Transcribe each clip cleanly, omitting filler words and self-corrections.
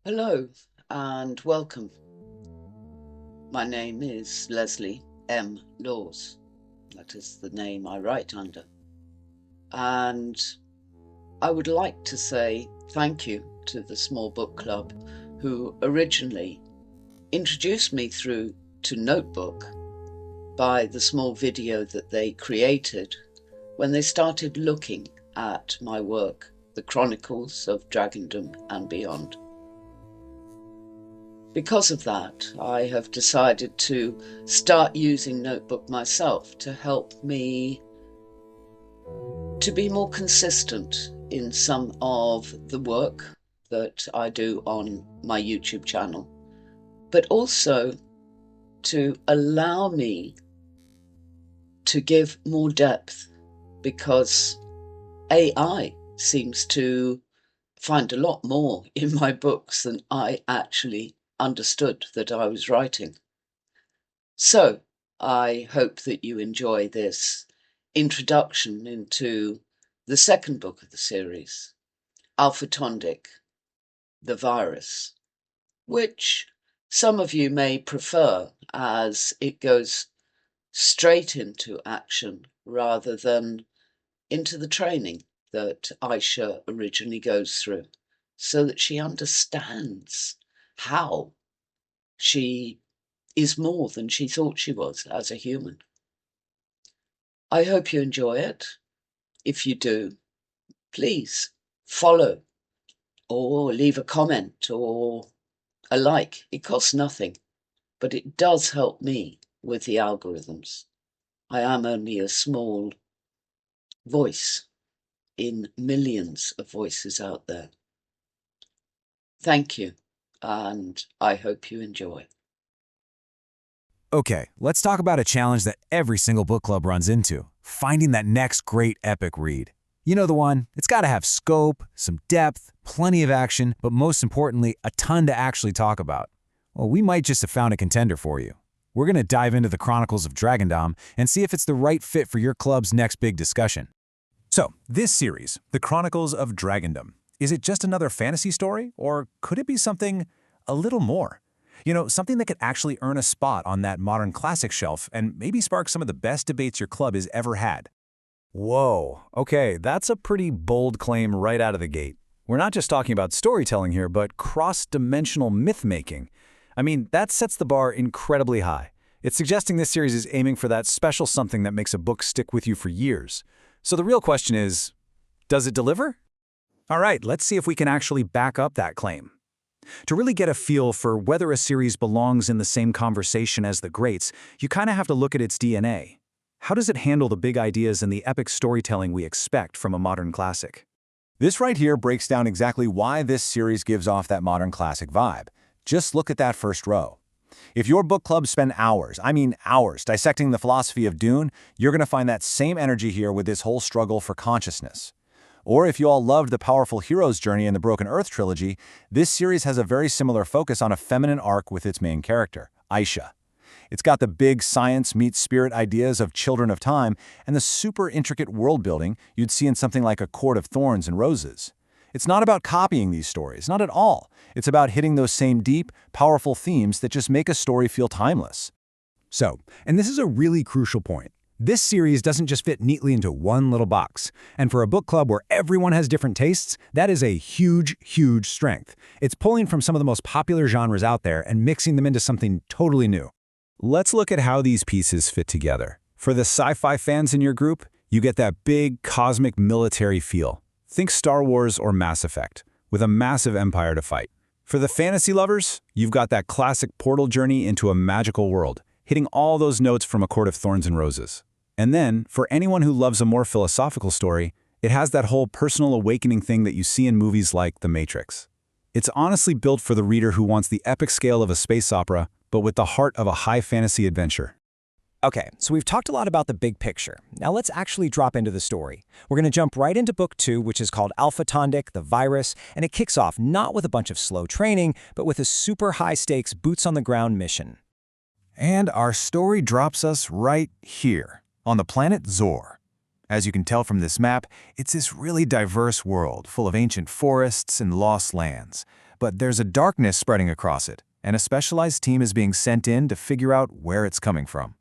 Hello and welcome. My name is Leslie M. Laws. That is the name I write under. And I would like to say thank you to the Small Book Club who originally introduced me through to Notebook by the small video that they created when they started looking at my work, The Chronicles of Dragondom and Beyond. Because of that, I have decided to start using Notebook myself to help me to be more consistent in some of the work that I do on my YouTube channel, but also to allow me to give more depth, because AI seems to find a lot more in my books than I actually understood that I was writing. So I hope that you enjoy this introduction into the second book of the series, Alphatondik, the virus, which some of you may prefer as it goes straight into action rather than into the training that Aisha originally goes through, so that she understands how she is more than she thought she was as a human. I hope you enjoy it. If you do, please follow or leave a comment or a like. It costs nothing, but it does help me with the algorithms. I am only a small voice in millions of voices out there. Thank you, and I hope you enjoy. Okay, let's talk about a challenge that every single book club runs into: finding that next great epic read. You know the one. It's got to have scope, some depth, plenty of action, but most importantly, a ton to actually talk about. Well, we might just have found a contender for you. We're going to dive into the Chronicles of Dragondom and see if it's the right fit for your club's next big discussion. So, this series, The Chronicles of Dragondom, is it just another fantasy story, or could it be something a little more? Something that could actually earn a spot on that modern classic shelf and maybe spark some of the best debates your club has ever had. Whoa, okay, that's a pretty bold claim right out of the gate. We're not just talking about storytelling here, but cross-dimensional myth-making. I mean, that sets the bar incredibly high. It's suggesting this series is aiming for that special something that makes a book stick with you for years. So the real question is, does it deliver? All right, let's see if we can actually back up that claim. To really get a feel for whether a series belongs in the same conversation as the greats, you kind of have to look at its DNA. How does it handle the big ideas and the epic storytelling we expect from a modern classic? This right here breaks down exactly why this series gives off that modern classic vibe. Just look at that first row. If your book clubs spend hours, I mean hours, dissecting the philosophy of Dune, you're going to find that same energy here with this whole struggle for consciousness. Or if you all loved the powerful hero's journey in the Broken Earth trilogy, this series has a very similar focus on a feminine arc with its main character, Aisha. It's got the big science meets spirit ideas of Children of Time and the super intricate world building you'd see in something like A Court of Thorns and Roses. It's not about copying these stories, not at all. It's about hitting those same deep, powerful themes that just make a story feel timeless. And this is a really crucial point. This series doesn't just fit neatly into one little box. And for a book club where everyone has different tastes, that is a huge, huge strength. It's pulling from some of the most popular genres out there and mixing them into something totally new. Let's look at how these pieces fit together. For the sci-fi fans in your group, you get that big, cosmic military feel. Think Star Wars or Mass Effect, with a massive empire to fight. For the fantasy lovers, you've got that classic portal journey into a magical world, hitting all those notes from A Court of Thorns and Roses. And then, for anyone who loves a more philosophical story, it has that whole personal awakening thing that you see in movies like The Matrix. It's honestly built for the reader who wants the epic scale of a space opera, but with the heart of a high fantasy adventure. Okay, so we've talked a lot about the big picture. Now let's actually drop into the story. We're going to jump right into book 2, which is called Alphatondik, the virus, and it kicks off not with a bunch of slow training, but with a super high-stakes, boots-on-the-ground mission. And our story drops us right here, on the planet Zor. As you can tell from this map, it's this really diverse world, full of ancient forests and lost lands. but there's a darkness spreading across it, and a specialized team is being sent in to figure out where it's coming from.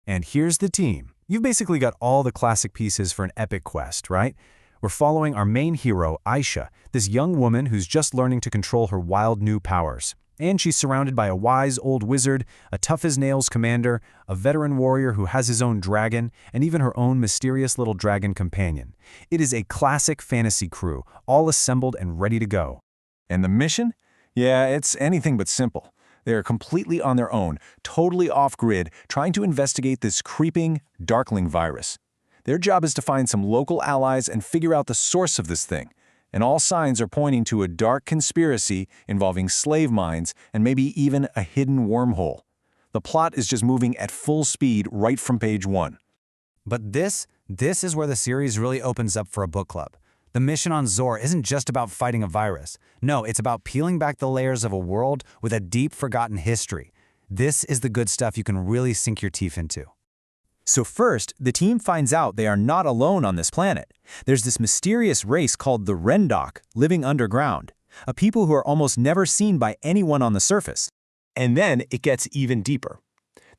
And here's the team. You've basically got all the classic pieces for an epic quest, right? We're following our main hero, Aisha, this young woman who's just learning to control her wild new powers. And she's surrounded by a wise old wizard, a tough-as-nails commander, a veteran warrior who has his own dragon, and even her own mysterious little dragon companion. It is a classic fantasy crew, all assembled and ready to go. And the mission? Yeah, it's anything but simple. They are completely on their own, totally off-grid, trying to investigate this creeping, darkling virus. Their job is to find some local allies and figure out the source of this thing. And all signs are pointing to a dark conspiracy involving slave mines and maybe even a hidden wormhole. The plot is just moving at full speed right from page 1. But this is where the series really opens up for a book club. The mission on Zor isn't just about fighting a virus. No, it's about peeling back the layers of a world with a deep forgotten history. This is the good stuff you can really sink your teeth into. So first, the team finds out they are not alone on this planet. There's this mysterious race called the Rendok, living underground, a people who are almost never seen by anyone on the surface. And then it gets even deeper.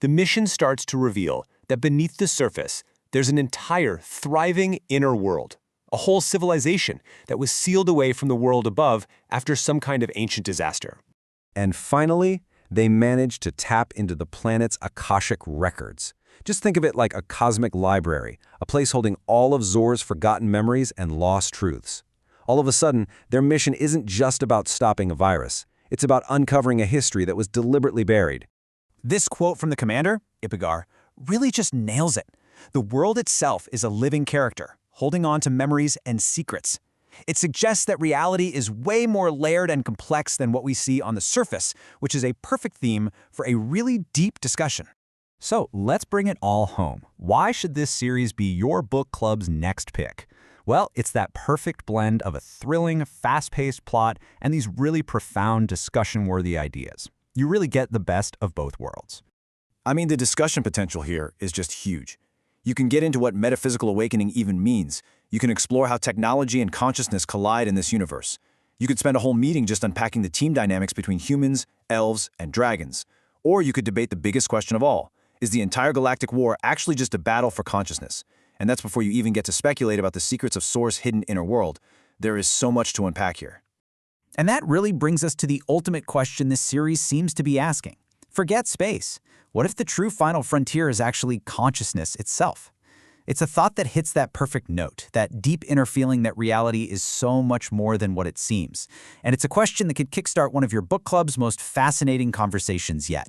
The mission starts to reveal that beneath the surface, there's an entire, thriving inner world, a whole civilization that was sealed away from the world above after some kind of ancient disaster. And finally, they manage to tap into the planet's Akashic records. Just think of it like a cosmic library, a place holding all of Zor's forgotten memories and lost truths. All of a sudden, their mission isn't just about stopping a virus. It's about uncovering a history that was deliberately buried. This quote from the commander, Ipigar, really just nails it. The world itself is a living character, holding on to memories and secrets. It suggests that reality is way more layered and complex than what we see on the surface, which is a perfect theme for a really deep discussion. So let's bring it all home. Why should this series be your book club's next pick? Well, it's that perfect blend of a thrilling, fast-paced plot and these really profound, discussion-worthy ideas. You really get the best of both worlds. I mean, the discussion potential here is just huge. You can get into what metaphysical awakening even means. You can explore how technology and consciousness collide in this universe. You could spend a whole meeting just unpacking the team dynamics between humans, elves, and dragons. Or you could debate the biggest question of all. Is the entire galactic war actually just a battle for consciousness? And that's before you even get to speculate about the secrets of Zor's hidden inner world. There is so much to unpack here. And that really brings us to the ultimate question this series seems to be asking. Forget space. What if the true final frontier is actually consciousness itself? It's a thought that hits that perfect note, that deep inner feeling that reality is so much more than what it seems. And it's a question that could kickstart one of your book club's most fascinating conversations yet.